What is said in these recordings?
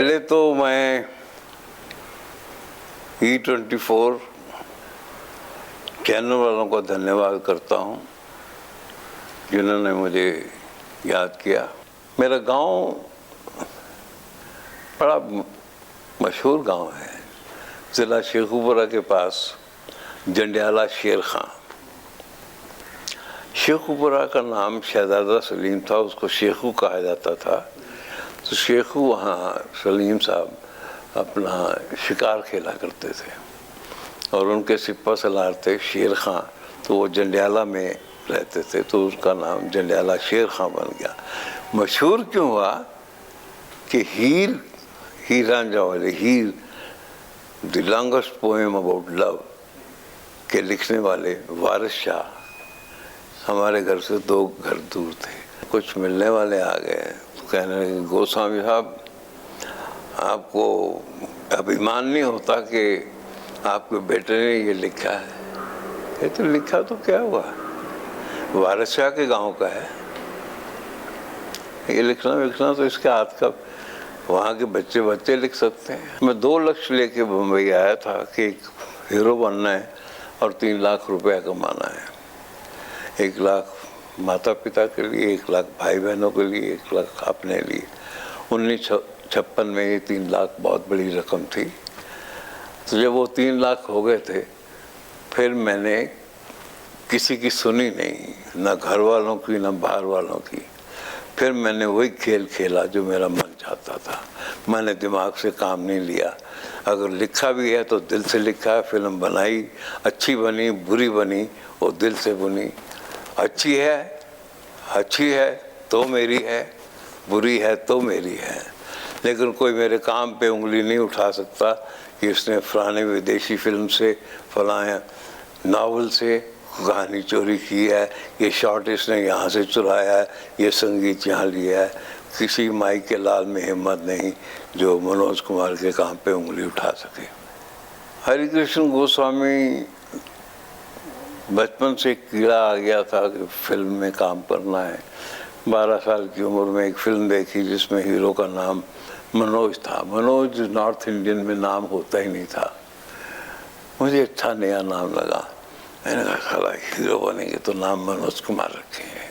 पहले तो मैं E24 चैनल वालों का धन्यवाद करता हूं जिन्होंने मुझे याद किया। मेरा गांव बड़ा मशहूर गांव है, ज़िला शेखुपुरा के पास जंडियाला शेर खां। शेखुपुरा का नाम शहजादा सलीम था, उसको शेखू कहा जाता था। तो शेखू वहाँ सलीम साहब अपना शिकार खेला करते थे और उनके सिपा सलार थे शेर खां, तो वो जंडियाला में रहते थे, तो उसका नाम जंडियाला शेर खां बन गया। मशहूर क्यों हुआ कि हीर रांझा वाले Heer the longest poem about love के लिखने वाले वारिस शाह हमारे घर से 2 घर दूर थे। कुछ मिलने वाले आ गए, कहने लगे गोस्वामी साहब, आपको अभिमान नहीं होता कि आपके बेटे ने ये लिखा है? ये तो लिखा तो क्या हुआ, वारिस शाह के गांव का है, ये लिखना तो इसके हाथ का, वहाँ के बच्चे लिख सकते हैं। मैं 2 लक्ष्य लेके बम्बई आया था कि एक हीरो बनना है और 3 लाख रुपया कमाना है। 1 लाख माता पिता के लिए, 1 लाख भाई बहनों के लिए, 1 लाख अपने लिए। 1956 में ये 3 लाख बहुत बड़ी रकम थी। तो जब वो 3 लाख हो गए थे, फिर मैंने किसी की सुनी नहीं, ना घर वालों की ना बाहर वालों की। फिर मैंने वही खेल खेला जो मेरा मन चाहता था। मैंने दिमाग से काम नहीं लिया। अगर लिखा भी है तो दिल से लिखा है। फिल्म बनाई, अच्छी बनी बुरी बनी, वो दिल से बनी। अच्छी है तो मेरी है, बुरी है तो मेरी है। लेकिन कोई मेरे काम पे उंगली नहीं उठा सकता कि इसने फलाने विदेशी फिल्म से, फलाने नावल से कहानी चोरी की है, ये शॉट इसने यहाँ से चुराया है, ये संगीत यहाँ लिया है। किसी माई के लाल में हिम्मत नहीं जो मनोज कुमार के काम पे उंगली उठा सके। हरिकृष्ण गोस्वामी बचपन से कीड़ा आ गया था कि फिल्म में काम करना है। 12 साल की उम्र में एक फिल्म देखी जिसमें हीरो का नाम मनोज था। मनोज नॉर्थ इंडियन में नाम होता ही नहीं था। मुझे अच्छा नया नाम लगा। मैंने कहा साला हीरो बनेंगे तो नाम मनोज कुमार रखेंगे।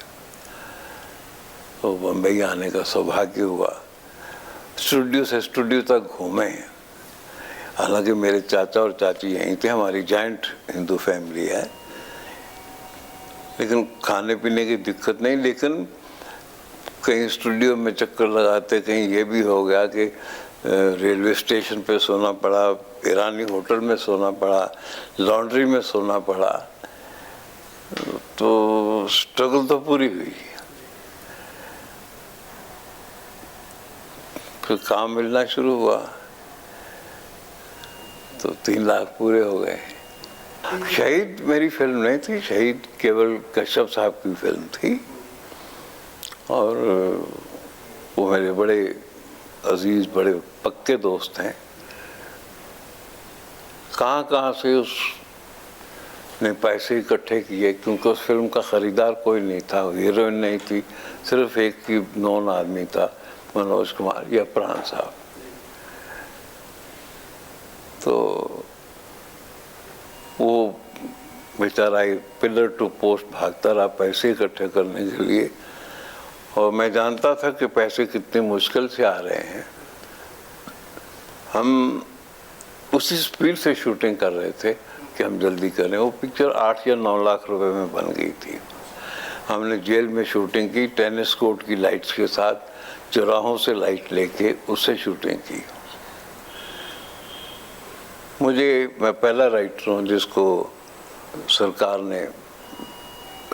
तो बम्बई आने का सौभाग्य हुआ। स्टूडियो से स्टूडियो तक घूमे। हालांकि मेरे चाचा और चाची यहीं थे, हमारी जॉइंट हिंदू फैमिली है, लेकिन खाने पीने की दिक्कत नहीं। लेकिन कहीं स्टूडियो में चक्कर लगाते, कहीं ये भी हो गया कि रेलवे स्टेशन पे सोना पड़ा, ईरानी होटल में सोना पड़ा, लॉन्ड्री में सोना पड़ा। तो स्ट्रगल तो पूरी हुई। फिर काम मिलना शुरू हुआ तो 3 लाख पूरे हो गए। शहीद मेरी फिल्म नहीं थी, शहीद केवल कश्यप साहब की फिल्म थी और वो मेरे बड़े अजीज, बड़े पक्के दोस्त हैं। कहाँ से उसने पैसे इकट्ठे किए, क्योंकि उस फिल्म का ख़रीदार कोई नहीं था, हीरोइन नहीं थी, सिर्फ एक ही नॉन आदमी था, मनोज कुमार या प्राण साहब। तो वो बेचारा पिलर टू पोस्ट भागता रहा पैसे इकट्ठे करने के लिए, और मैं जानता था कि पैसे कितनी मुश्किल से आ रहे हैं। हम उसी स्पीड से शूटिंग कर रहे थे कि हम जल्दी करें। वो पिक्चर 8 या 9 लाख रुपए में बन गई थी। हमने जेल में शूटिंग की, टेनिस कोर्ट की लाइट्स के साथ, चौराहों से लाइट लेके उससे शूटिंग की। मैं पहला राइटर हूँ जिसको सरकार ने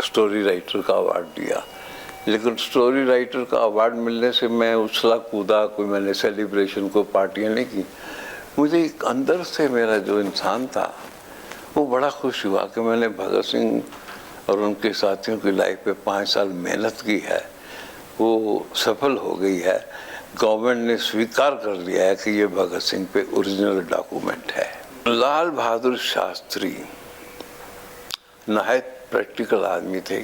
स्टोरी राइटर का अवार्ड दिया। लेकिन स्टोरी राइटर का अवार्ड मिलने से मैं उछला कूदा, कोई मैंने सेलिब्रेशन को पार्टियाँ नहीं की। मुझे एक अंदर से मेरा जो इंसान था वो बड़ा खुश हुआ कि मैंने भगत सिंह और उनके साथियों की लाइफ पे 5 साल मेहनत की है, वो सफल हो गई है। गवर्नमेंट ने स्वीकार कर लिया है कि ये भगत सिंह पे ओरिजिनल डॉक्यूमेंट है। लाल बहादुर शास्त्री नहायत प्रैक्टिकल आदमी थे।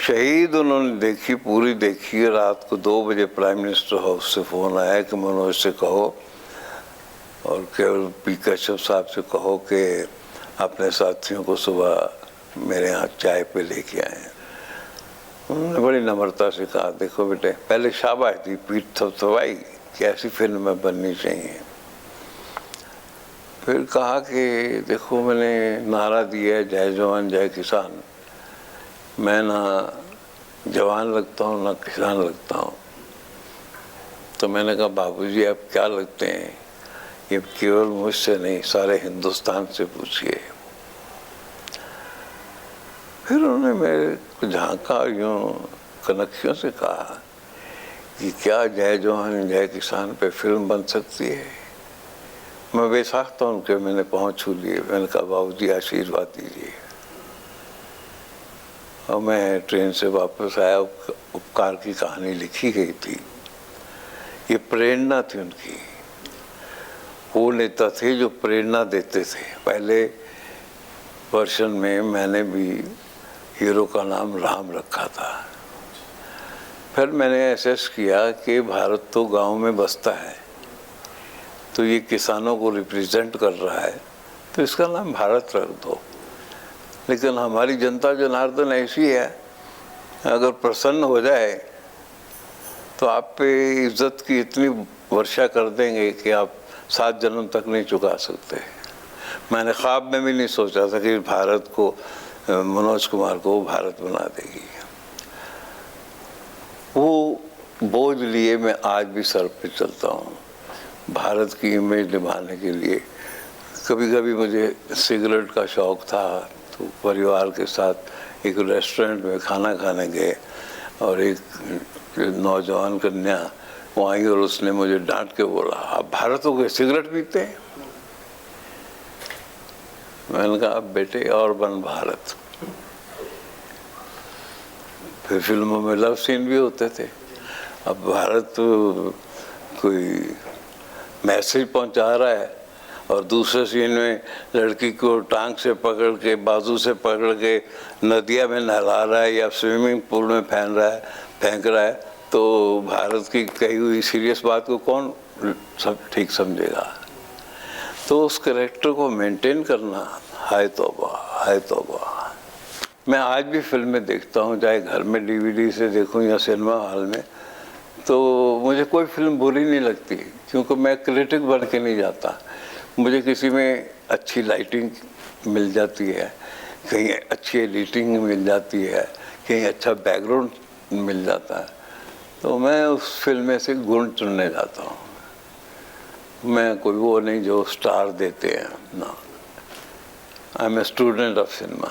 शहीद उन्होंने देखी, पूरी देखी। रात को 2 बजे प्राइम मिनिस्टर हाउस से फ़ोन आया कि मनोज से कहो और केवल पी कश्यप साहब से कहो कि अपने साथियों को सुबह मेरे यहाँ चाय पे लेके आए। उन्होंने बड़ी नम्रता से कहा, देखो बेटे, पहले शाबाश दी, पीठ थपथपाई कि ऐसी फिल्म बननी चाहिए। फिर कहा कि देखो मैंने नारा दिया है जय जवान जय किसान, मैं ना जवान लगता हूँ ना किसान लगता हूँ। तो मैंने कहा बाबूजी आप क्या लगते हैं? ये केवल मुझसे नहीं सारे हिंदुस्तान से पूछिए। फिर उन्होंने मेरे को झांका, यूँ कनखियों से कहा कि क्या जय जवान जय किसान पे फिल्म बन सकती है? मैं बेसाख्त था उनके, मैंने पाँव छू लिए। मैंने कहा बाबूजी आशीर्वाद दीजिए। और मैं ट्रेन से वापस आया। उपकार की कहानी लिखी गई थी, ये प्रेरणा थी उनकी। वो नेता थे जो प्रेरणा देते थे। पहले वर्षन में मैंने भी हीरो का नाम राम रखा था। फिर मैंने एहसास किया कि भारत तो गांव में बसता है, तो ये किसानों को रिप्रेजेंट कर रहा है, तो इसका नाम भारत रख दो। लेकिन हमारी जनता जनार्दन ऐसी है, अगर प्रसन्न हो जाए तो आप पे इज्जत की इतनी वर्षा कर देंगे कि आप 7 जन्म तक नहीं चुका सकते। मैंने ख्वाब में भी नहीं सोचा था कि भारत को, मनोज कुमार को भारत बना देगी। वो बोझ लिए मैं आज भी सर पे चलता हूँ, भारत की इमेज निभाने के लिए। कभी कभी मुझे सिगरेट का शौक़ था, तो परिवार के साथ एक रेस्टोरेंट में खाना खाने गए और एक नौजवान कन्या वहाँ आई और उसने मुझे डांट के बोला, आप भारत हो गए, सिगरेट पीते हैं? मैंने कहा अब बेटे और बन भारत। फिर फिल्मों में लव सीन भी होते थे। अब भारत तो कोई मैसेज पहुंचा रहा है और दूसरे सीन में लड़की को टांग से पकड़ के, बाजू से पकड़ के नदिया में नहला रहा है या स्विमिंग पूल में फेंक रहा है। तो भारत की कही हुई सीरियस बात को कौन सब ठीक समझेगा? तो उस कैरेक्टर को मेंटेन करना, हाय तौबा, हाय तौबा। मैं आज भी फिल्में देखता हूँ, चाहे घर में डीवीडी से देखूँ या सिनेमा हॉल में, तो मुझे कोई फिल्म बुरी नहीं लगती, क्योंकि मैं क्रिटिक बन के नहीं जाता। मुझे किसी में अच्छी लाइटिंग मिल जाती है, कहीं अच्छी एडिटिंग मिल जाती है, कहीं अच्छा बैकग्राउंड मिल जाता है, तो मैं उस फिल्म में से गुण चुनने जाता हूँ। मैं कोई वो नहीं जो स्टार देते हैं ना। I am a student of cinema.